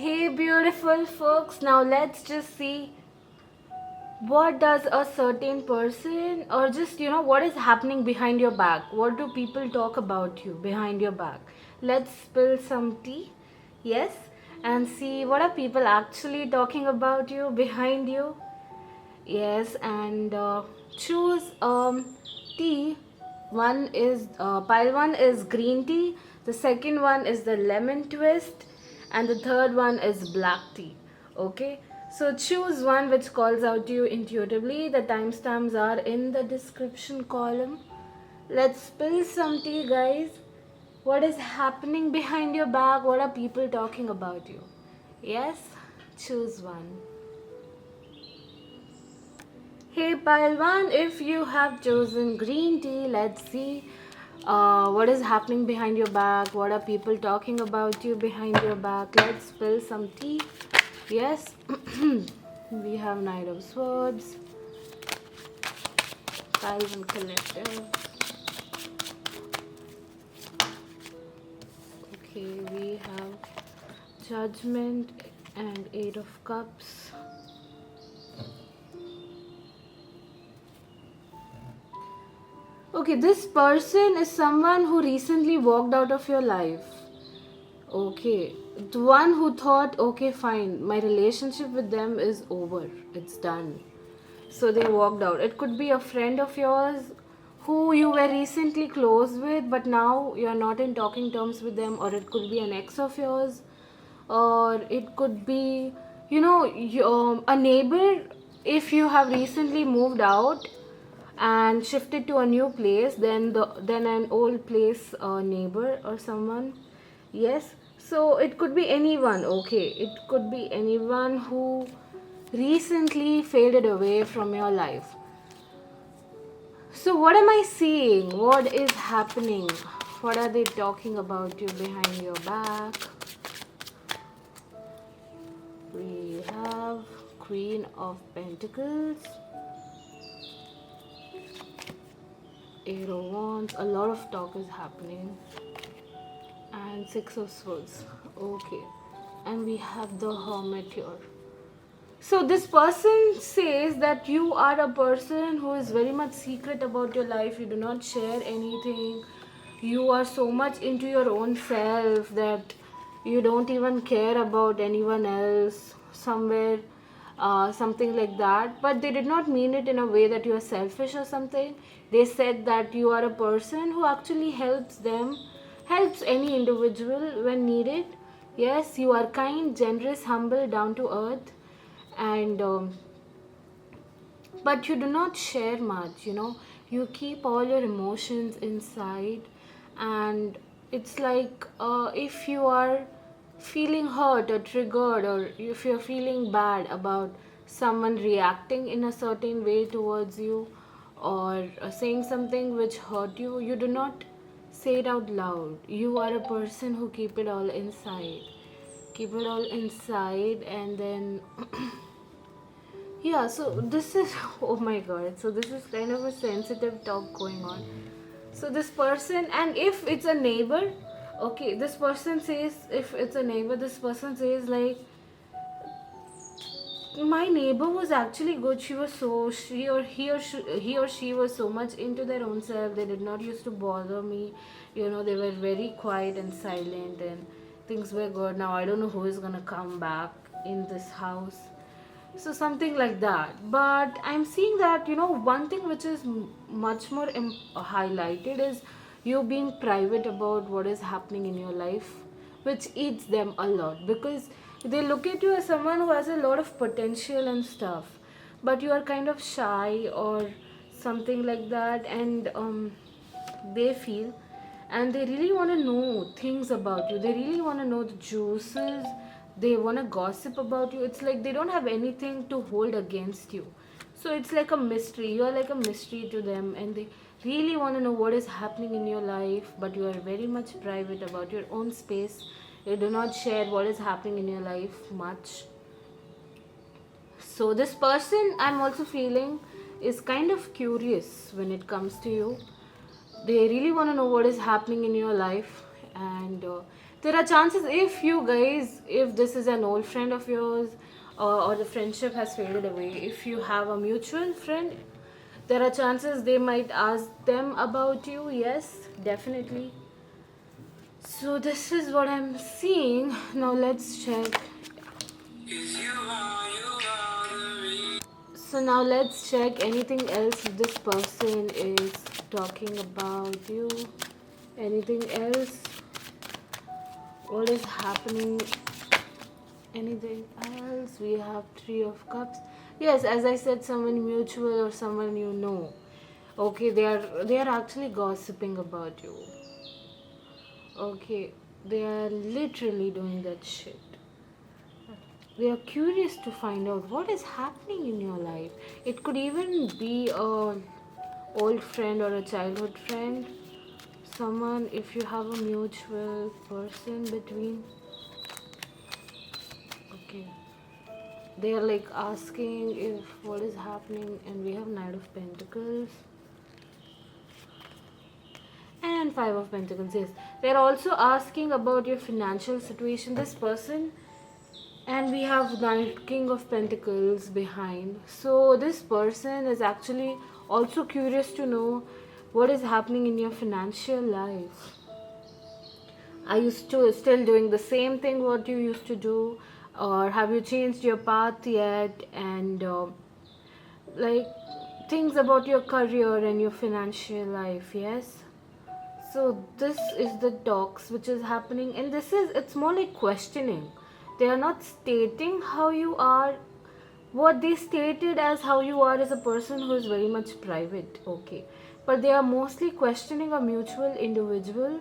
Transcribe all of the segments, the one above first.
Hey beautiful folks, now let's just see what does a certain person or just what is happening behind your back. What do people talk about you behind your back? Let's spill some tea. Yes, and see what are people actually talking about you behind you. Yes, and choose tea. One is pile one is green tea, the second one is the lemon twist, and the third one is black tea. Okay, so choose one which calls out to you intuitively. The timestamps are in the description column. Let's spill some tea, guys. What is happening behind your back? What are people talking about you? Yes, choose one. Hey Palwan, if you have chosen green tea, let's see what is happening behind your back. What are people talking about you behind your back? Let's spill some tea. Yes, we have Knight of Swords, Palwan Collective. Okay, we have Judgment and Eight of Cups. Okay, this person is someone who recently walked out of your life. Okay, the one who thought, okay, fine, my relationship with them is over, it's done. So they walked out. It could be a friend of yours who you were recently close with, but now you're not in talking terms with them, or it could be an ex of yours, or it could be, a neighbor. If you have recently moved out and shifted to a new place, then an old place neighbor or someone. Yes, so it could be anyone. Okay, it could be anyone who recently faded away from your life. So what am I seeing? What is happening? What are they talking about you behind your back? We have Queen of Pentacles, Eight of Wands. A lot of talk is happening, and Six of Swords. Okay, and we have the Hermit here. So this person says that you are a person who is very much secret about your life. You do not share anything. You are so much into your own self that you don't even care about anyone else. Somewhere, something like that. But they did not mean it in a way that you are selfish or something. They said that you are a person who actually helps any individual when needed. Yes, you are kind, generous, humble, down to earth, and but you do not share much. You keep all your emotions inside, and it's like if you are feeling hurt or triggered, or if you're feeling bad about someone reacting in a certain way towards you, or saying something which hurt you, you do not say it out loud. You are a person who keep it all inside, and then yeah, so this is, oh my god, so this is kind of a sensitive talk going on. So this person, and if it's a neighbor, okay, this person says, if it's a neighbor, this person says, like, my neighbor was actually good. She was so, he or she was so much into their own self. They did not used to bother me. They were very quiet and silent, and things were good. Now I don't know who is gonna come back in this house. So something like that. But I'm seeing that one thing which is much more highlighted is you being private about what is happening in your life, which eats them a lot, because they look at you as someone who has a lot of potential and stuff, but you are kind of shy or something like that. And they feel, and they really want to know things about you. They really want to know the juices. They want to gossip about you. It's like they don't have anything to hold against you. So it's like a mystery. You are like a mystery to them, and they really want to know what is happening in your life, but you are very much private about your own space. You do not share what is happening in your life much. So this person, I'm also feeling, is kind of curious when it comes to you. They really want to know what is happening in your life, and There are chances, if you guys, if this is an old friend of yours, or the friendship has faded away, if you have a mutual friend, there are chances they might ask them about you. Yes, definitely. So this is what I'm seeing. Now let's check. So now let's check anything else this person is talking about you. Anything else? What is happening? Anything else? We have Three of Cups. Yes, as I said, someone mutual or someone you know. Okay, they are actually gossiping about you. Okay, they are literally doing that shit. They are curious to find out what is happening in your life. It could even be a old friend or a childhood friend. Someone, if you have a mutual person between. Okay. They are like asking if what is happening, and we have Knight of Pentacles and Five of Pentacles. Yes, they're also asking about your financial situation, this person, and we have Knight, King of Pentacles behind. So this person is actually also curious to know what is happening in your financial life. Are you still doing the same thing what you used to do, or have you changed your path yet? And like things about your career and your financial life. Yes, so this is the talks which is happening, and it's more like questioning. They are not stating how you are. What they stated as how you are is a person who is very much private. Okay, but they are mostly questioning a mutual individual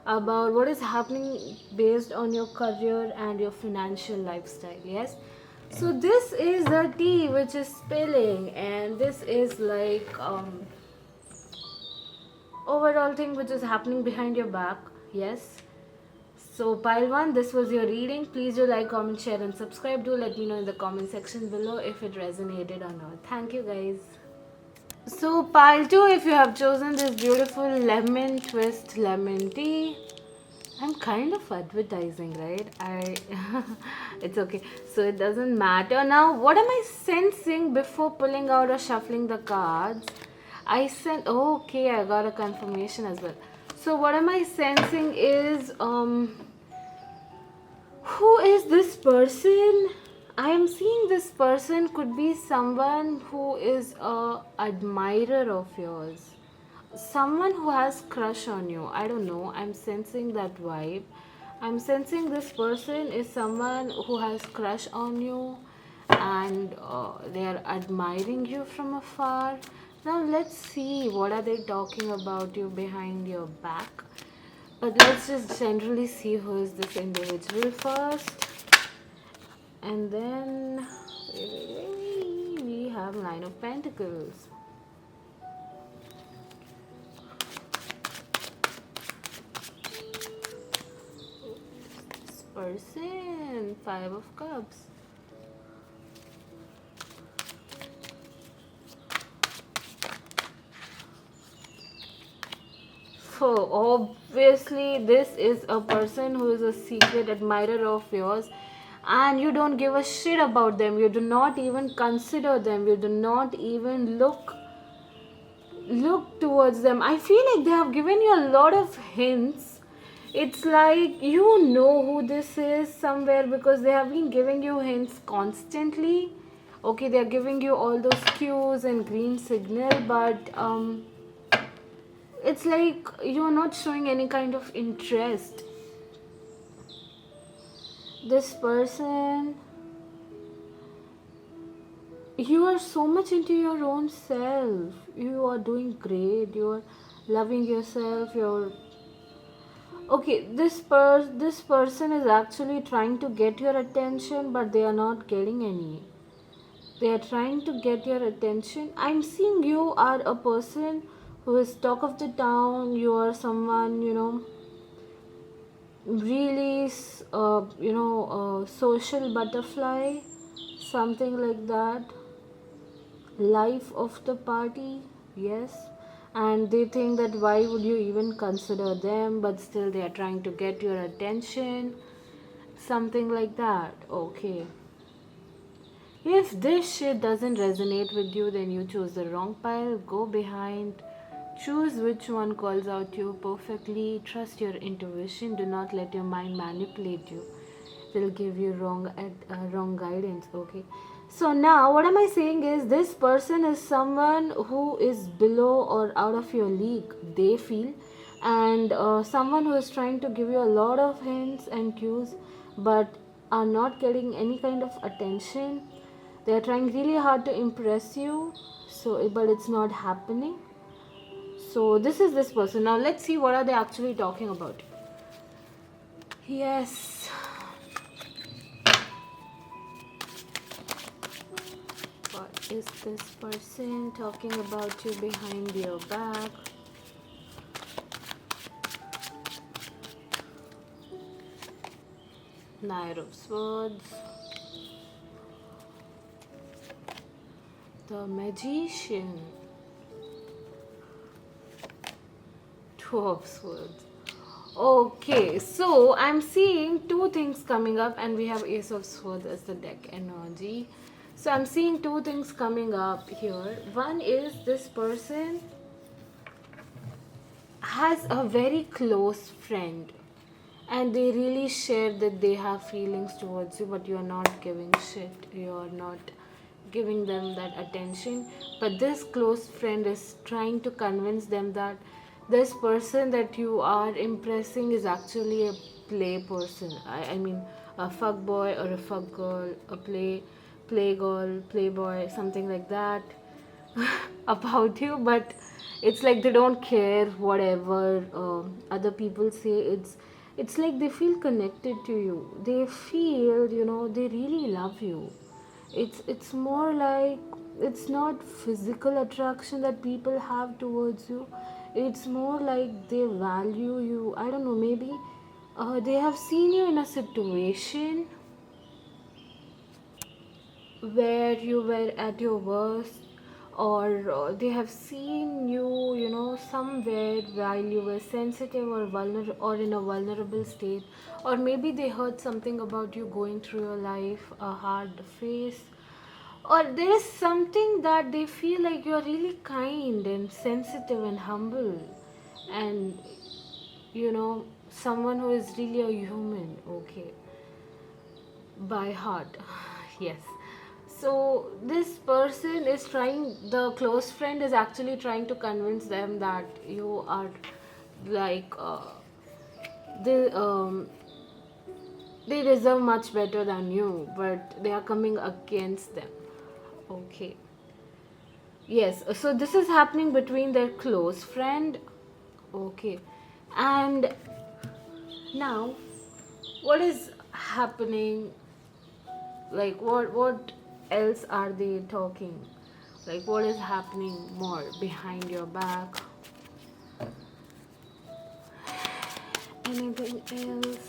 about what is happening based on your career and your financial lifestyle. Yes, so this is the tea which is spilling, and this is like overall thing which is happening behind your back. Yes, so pile 1, this was your reading. Please do like, comment, share and subscribe. Do let me know in the comment section below if it resonated or not. Thank you guys. So pile 2, if you have chosen this beautiful lemon twist lemon tea, I'm kind of advertising, right? It's okay. So it doesn't matter. Now, what am I sensing before pulling out or shuffling the cards? Okay, I got a confirmation as well. So what am I sensing is, who is this person? I am seeing this person could be someone who is a admirer of yours, someone who has crush on you. I don't know, I'm sensing that vibe. I'm sensing this person is someone who has crush on you, and they are admiring you from afar. Now let's see what are they talking about you behind your back. But let's just generally see who is this individual first, and then we have Nine of Pentacles. This person, Five of Cups. So obviously this is a person who is a secret admirer of yours, and you don't give a shit about them. You do not even consider them. You do not even look towards them. I feel like they have given you a lot of hints. It's like you know who this is somewhere, because they have been giving you hints constantly. Okay, they are giving you all those cues and green signal, but it's like you're not showing any kind of interest. This person, you are so much into your own self. You are doing great. You are loving yourself. You're okay. This person is actually trying to get your attention, but they are not getting any. They are trying to get your attention. I'm seeing you are a person who is talk of the town. You are someone, really, social butterfly, something like that. Life of the party, yes. and they think that why would you even consider them, but still they are trying to get your attention, something like that. Okay, if this shit doesn't resonate with you, then you choose the wrong pile. Go behind, choose which one calls out to you perfectly. Trust your intuition, do not let your mind manipulate you. They'll give you wrong guidance. Okay, so now what am I saying is, this person is someone who is below or out of your league, they feel, and someone who is trying to give you a lot of hints and cues, but are not getting any kind of attention. They are trying really hard to impress you, so but it's not happening. So this is this person. Now let's see what are they actually talking about. Yes. What is this person talking about you behind your back? Knight of Swords. The Magician. Two of Swords. Okay, so I'm seeing two things coming up, and we have Ace of Swords as the deck energy. So I'm seeing two things coming up here. One is this person has a very close friend, and they really share that they have feelings towards you, but you're not giving shit. You're not giving them that attention. But this close friend is trying to convince them that this person that you are impressing is actually a play person. I mean, a fuck boy or a fuck girl, a play girl, playboy, something like that about you. But it's like they don't care whatever other people say. It's like they feel connected to you. They feel, they really love you. It's more like, it's not physical attraction that people have towards you. It's more like they value you. I don't know, maybe they have seen you in a situation where you were at your worst, or they have seen you, somewhere while you were sensitive or or in a vulnerable state, or maybe they heard something about you going through your life, a hard phase, or there is something that they feel like you're really kind and sensitive and humble, and someone who is really a human. Okay, by heart. Yes. So this person is trying, the close friend is actually trying to convince them that you are like they they deserve much better than you, but they are coming against them. Okay, yes, so this is happening between their close friend. Okay, and now what is happening, like what else are they talking, like what is happening more behind your back, anything else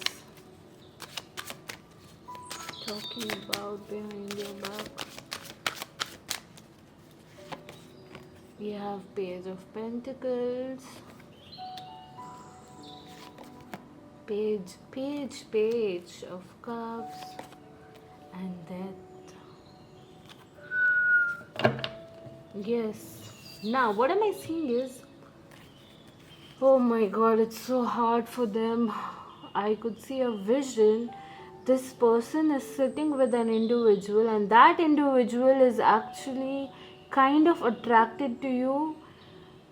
talking about behind your back? We have Page of Pentacles, page of Cups, and Death. Yes, now what am I seeing is, oh my god, it's so hard for them. I could see a vision. This person is sitting with an individual, and that individual is actually kind of attracted to you,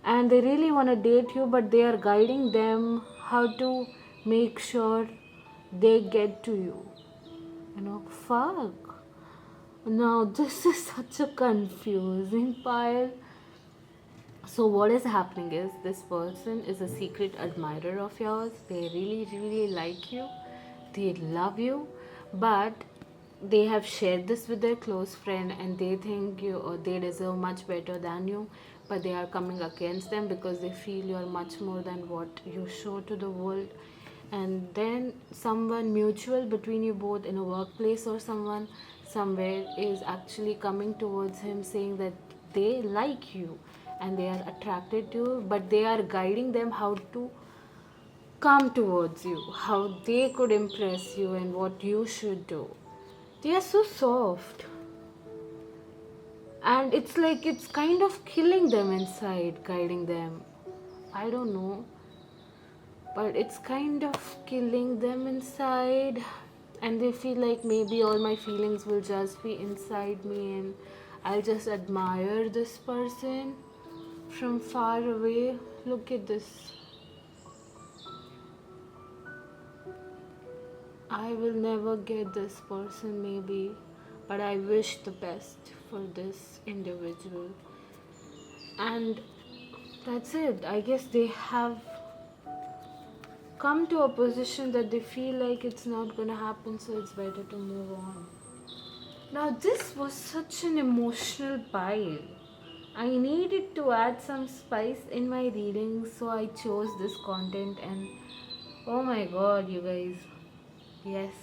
and they really want to date you, but they are guiding them how to make sure they get to you. Fuck. Now, this is such a confusing pile. So what is happening is, this person is a secret admirer of yours. They really really like you, they love you, but they have shared this with their close friend, and they think you, or they deserve much better than you, but they are coming against them because they feel you are much more than what you show to the world. And then someone mutual between you both in a workplace or someone somewhere is actually coming towards him saying that they like you, and they are attracted to you, but they are guiding them how to come towards you, how they could impress you, and what you should do. They are so soft, and it's like it's kind of killing them inside, guiding them. I don't know, but it's kind of killing them inside, and they feel like maybe all my feelings will just be inside me, and I'll just admire this person from far away. Look at this. I will never get this person, maybe, but I wish the best for this individual. And that's it. I guess they have come to a position that they feel like it's not gonna happen, so it's better to move on. Now, this was such an emotional pile. I needed to add some spice in my reading, so I chose this content, and oh my god, you guys. Yes.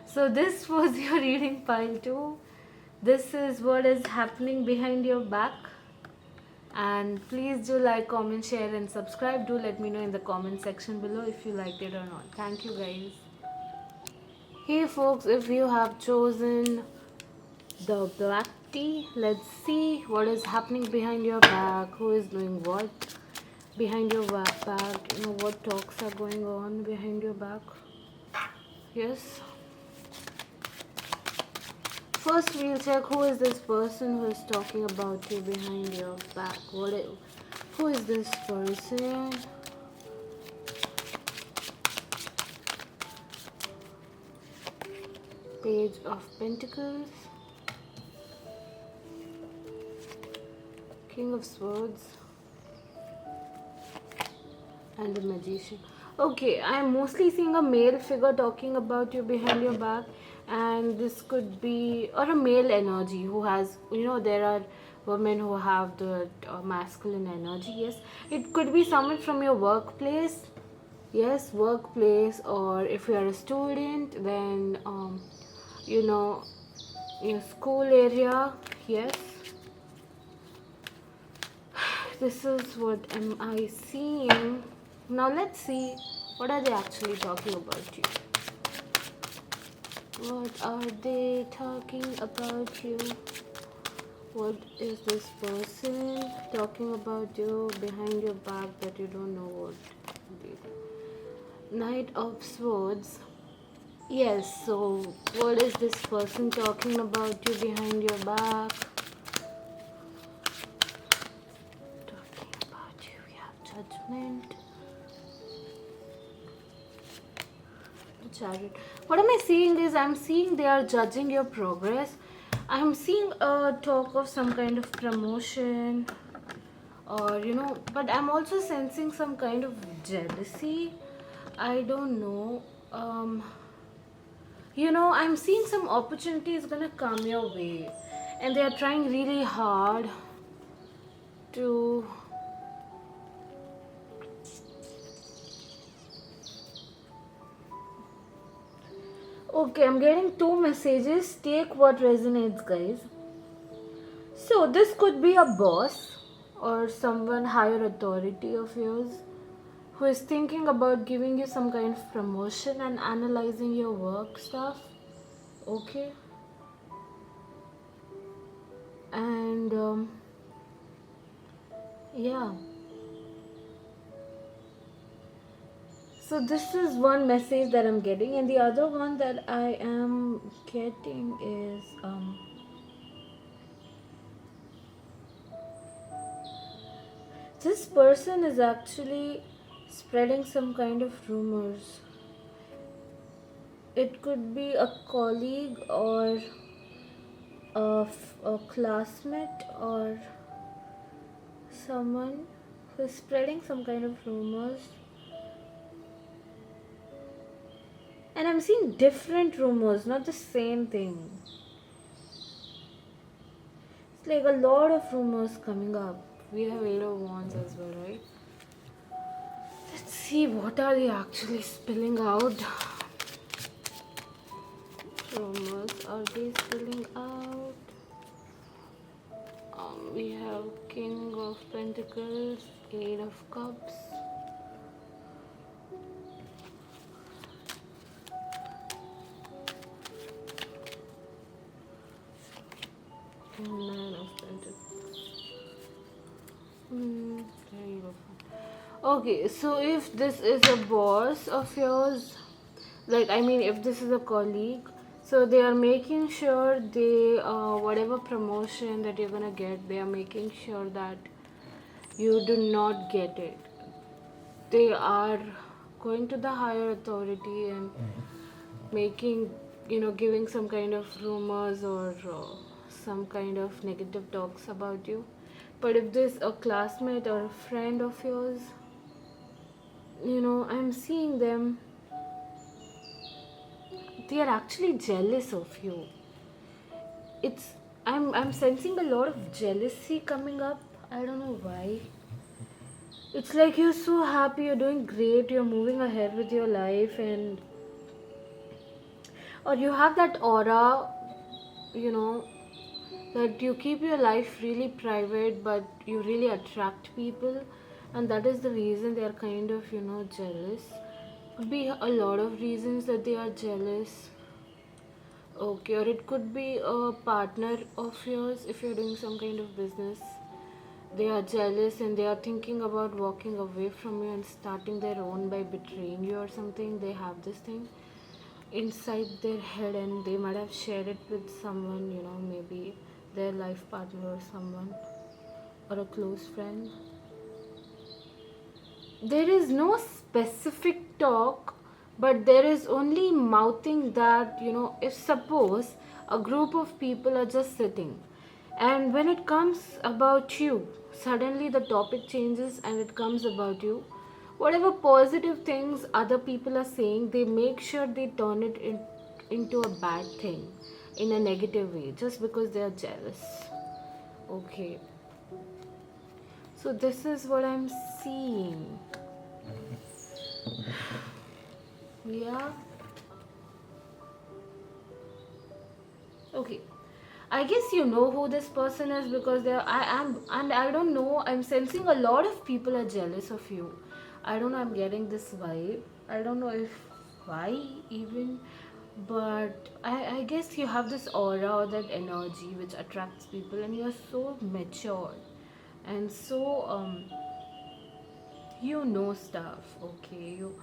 So, this was your reading pile too. This is what is happening behind your back. And please do like, comment, share, and subscribe. Do let me know in the comment section below if you liked it or not. Thank you, guys. Hey, folks, if you have chosen the black tea, let's see what is happening behind your back. Who is doing what behind your back? You know what talks are going on behind your back. Yes. First, we'll check who is this person who is talking about you behind your back. Who is this person? Page of Pentacles, King of Swords, and the Magician. Okay, I'm mostly seeing a male figure talking about you behind your back, and this could be, or a male energy who has, there are women who have the masculine energy. Yes, it could be someone from your workplace. Yes, workplace, or if you are a student, then in school area. Yes, this is what am I seeing. Now let's see what are they actually talking about you. What are they talking about you? What is this person talking about you behind your back that you don't know what? Knight of Swords. Yes, so what is this person talking about you behind your back? Talking about you, we have Judgment. The Chariot. What am I seeing is, I'm seeing they are judging your progress. I'm seeing a talk of some kind of promotion, or but I'm also sensing some kind of jealousy. I don't know. I'm seeing some opportunities gonna come your way, and they are trying really hard to okay, I'm getting two messages. Take what resonates, guys. So this could be a boss or someone higher authority of yours who is thinking about giving you some kind of promotion and analyzing your work stuff. Okay, and yeah, so this is one message that I'm getting, and the other one that I am getting is this person is actually spreading some kind of rumors. It could be a colleague or a classmate or someone who is spreading some kind of rumors. And I'm seeing different rumors, not the same thing. It's like a lot of rumors coming up. We have 8 of Wands as well, right? Let's see, what are they actually spilling out? Rumors, are they spilling out? We have King of Pentacles, Eight of Cups, and Nine of Pentacles. Very good. Okay, so if this is a boss of yours, like I mean, if this is a colleague, so they are making sure they, whatever promotion that you're gonna get, they are making sure that you do not get it. They are going to the higher authority and making, giving some kind of rumors or some kind of negative talks about you. But if this a classmate or a friend of yours, I'm seeing them, they are actually jealous of you. It's I'm sensing a lot of jealousy coming up. I don't know why. It's like you're so happy, you're doing great, you're moving ahead with your life, and or you have that aura, you know, that you keep your life really private, but you really attract people, and that is the reason they are kind of, jealous. Could be a lot of reasons that they are jealous. Okay, or it could be a partner of yours if you're doing some kind of business. They are jealous and they are thinking about walking away from you and starting their own by betraying you or something. They have this thing inside their head and they might have shared it with someone, maybe their life partner or someone or a close friend. There is no specific talk, but there is only mouthing that, if suppose a group of people are just sitting, and when it comes about you, suddenly the topic changes and it comes about you. Whatever positive things other people are saying, they make sure they turn it into a bad thing in a negative way just because they are jealous. Okay, so this is what I'm seeing. Yeah. Okay. I guess you know who this person is because I am, and I don't know, I'm sensing a lot of people are jealous of you. I don't know, I'm getting this vibe. I don't know if why even, but I guess you have this aura or that energy which attracts people, and you're so mature and so stuff. Okay, you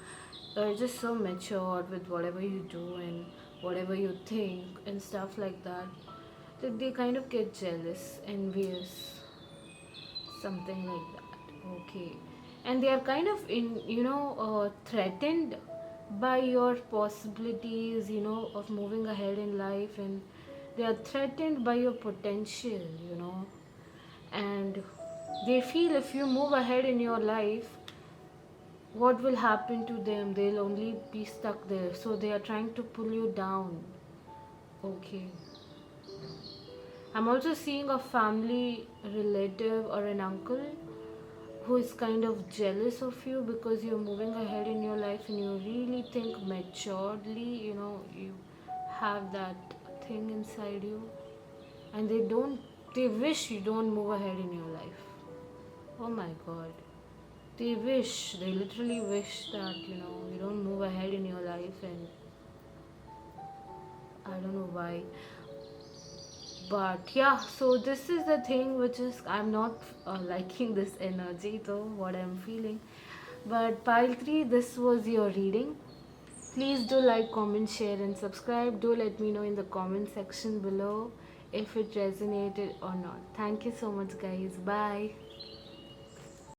are just so mature with whatever you do and whatever you think and stuff like that, that they kind of get jealous, envious, something like that. Okay, and they are kind of threatened by your possibilities, of moving ahead in life, and they are threatened by your potential, and they feel if you move ahead in your life, what will happen to them? They'll only be stuck there, so they are trying to pull you down. Okay, I'm also seeing a family relative or an uncle who is kind of jealous of you because you're moving ahead in your life and you really think maturely, you have that thing inside you, and they wish you don't move ahead in your life. Oh my god. They literally wish that, you don't move ahead in your life, and I don't know why. But yeah, so this is the thing which is, I'm not liking this energy though, what I'm feeling. But pile 3, this was your reading. Please do like, comment, share, and subscribe. Do let me know in the comment section below if it resonated or not. Thank you so much, guys. Bye.